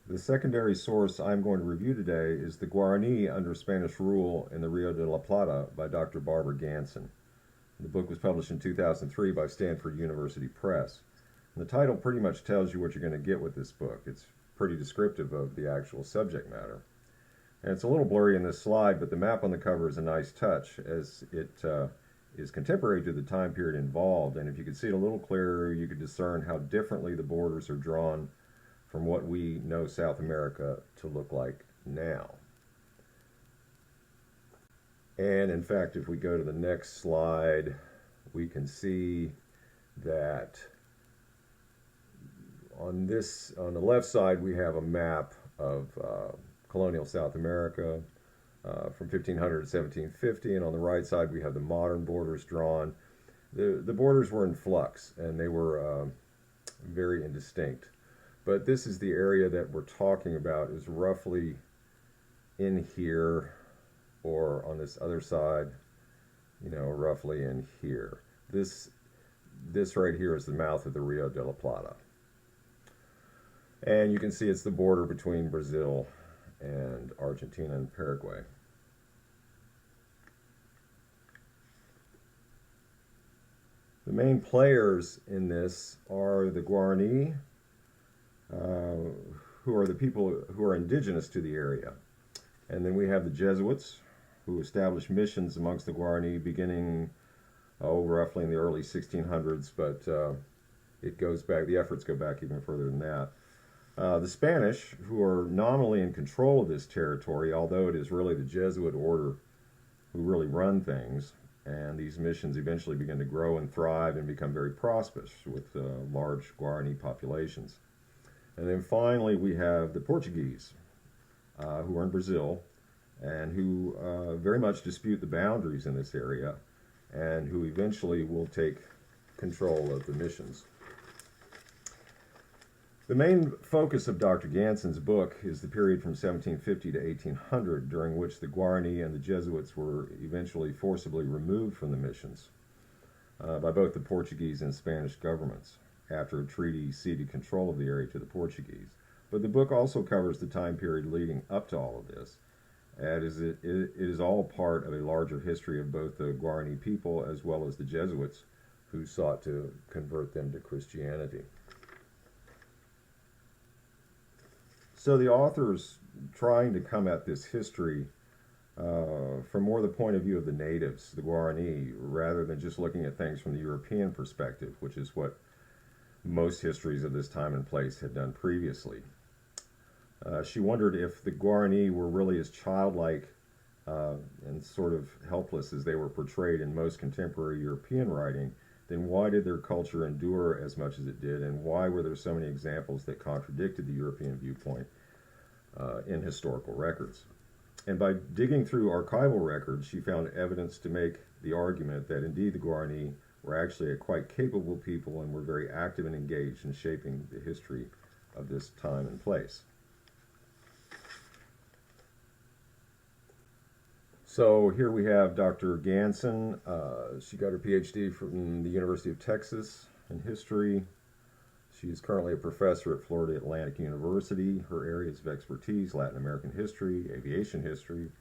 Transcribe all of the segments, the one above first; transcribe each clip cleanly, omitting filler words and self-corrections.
The secondary source I'm going to review today is The Guarani Under Spanish Rule in the Rio de la Plata by Dr. Barbara Ganson. The book was published in 2003 by Stanford University Press. And the title pretty much tells you what you're going to get with this book. It's pretty descriptive of the actual subject matter. And it's a little blurry in this slide, but the map on the cover is a nice touch as it is contemporary to the time period involved. And if you could see it a little clearer, you could discern how differently the borders are drawn from what we know South America to look like now. And in fact, if we go to the next slide, we can see that on the left side, we have a map of colonial South America from 1500 to 1750, and on the right side, we have the modern borders drawn. The borders were in flux, and they were very indistinct. But this is the area that we're talking about, is roughly in here, or on this other side, roughly in here. This right here is the mouth of the Rio de la Plata. And you can see it's the border between Brazil and Argentina and Paraguay. The main players in this are the Guarani, who are the people who are indigenous to the area. And then we have the Jesuits, who established missions amongst the Guarani beginning, roughly in the early 1600s, but the efforts go back even further than that. The Spanish, who are nominally in control of this territory, although it is really the Jesuit order who really run things, and these missions eventually begin to grow and thrive and become very prosperous with large Guarani populations. And then finally we have the Portuguese, who are in Brazil, and who very much dispute the boundaries in this area, and who eventually will take control of the missions. The main focus of Dr. Ganson's book is the period from 1750 to 1800, during which the Guarani and the Jesuits were eventually forcibly removed from the missions by both the Portuguese and Spanish governments, after a treaty ceded control of the area to the Portuguese. But the book also covers the time period leading up to all of this, as it is all part of a larger history of both the Guarani people as well as the Jesuits, who sought to convert them to Christianity. So the author's trying to come at this history from more the point of view of the natives, the Guarani, rather than just looking at things from the European perspective, which is what most histories of this time and place had done previously. She wondered if the Guarani were really as childlike and sort of helpless as they were portrayed in most contemporary European writing, then why did their culture endure as much as it did, and why were there so many examples that contradicted the European viewpoint in historical records? And by digging through archival records, she found evidence to make the argument that indeed the Guarani were actually a quite capable people and were very active and engaged in shaping the history of this time and place. So here we have Dr. Ganson. She got her PhD from the University of Texas in history. She is currently a professor at Florida Atlantic University. Her areas of expertise: Latin American history, aviation history,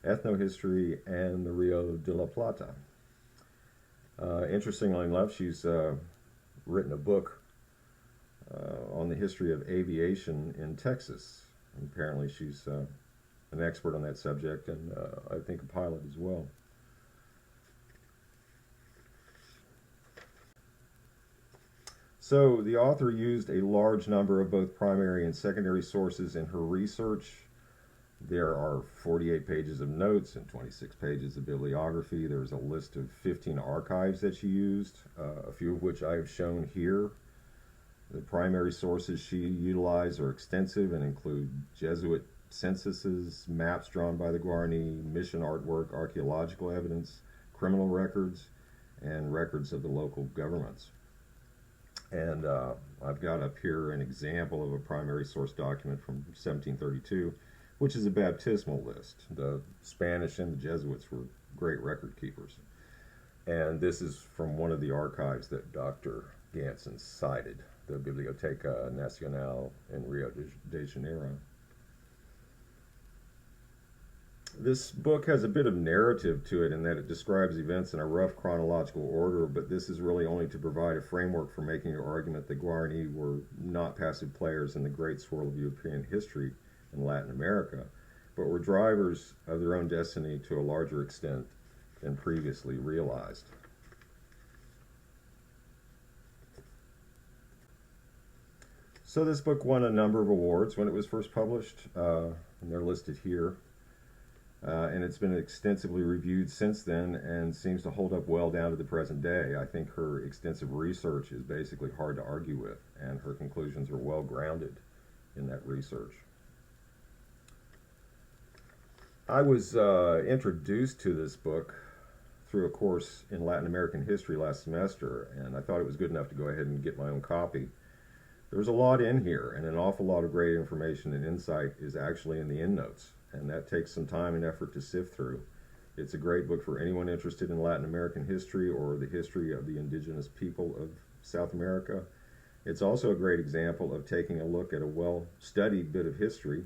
ethnohistory, and the Rio de la Plata. Interestingly enough, she's written a book on the history of aviation in Texas. And apparently she's an expert on that subject, and I think a pilot as well. So the author used a large number of both primary and secondary sources in her research. There are 48 pages of notes and 26 pages of bibliography. There's a list of 15 archives that she used, a few of which I have shown here. The primary sources she utilized are extensive and include Jesuit censuses, maps drawn by the Guarani, mission artwork, archaeological evidence, criminal records, and records of the local governments. And I've got up here an example of a primary source document from 1732, which is a baptismal list. The Spanish and the Jesuits were great record keepers. And this is from one of the archives that Dr. Ganson cited the Biblioteca Nacional in Rio de Janeiro. This book has a bit of narrative to it in that it describes events in a rough chronological order, but this is really only to provide a framework for making your argument that Guarani were not passive players in the great swirl of European history in Latin America, but were drivers of their own destiny to a larger extent than previously realized. So this book won a number of awards when it was first published, and they're listed here. And it's been extensively reviewed since then and seems to hold up well down to the present day. I think her extensive research is basically hard to argue with, and her conclusions are well grounded in that research. I was introduced to this book through a course in Latin American history last semester, and I thought it was good enough to go ahead and get my own copy. There's a lot in here, and an awful lot of great information and insight is actually in the endnotes, and that takes some time and effort to sift through. It's a great book for anyone interested in Latin American history or the history of the indigenous people of South America. It's also a great example of taking a look at a well-studied bit of history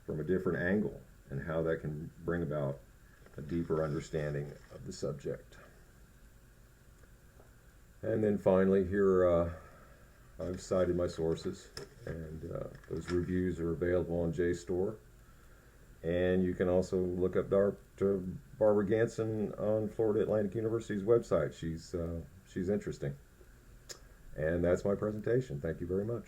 from a different angle and how that can bring about a deeper understanding of the subject. And then finally, here I've cited my sources, and those reviews are available on JSTOR. And you can also look up Dr. Barbara Ganson on Florida Atlantic University's website. She's interesting. And that's my presentation. Thank you very much.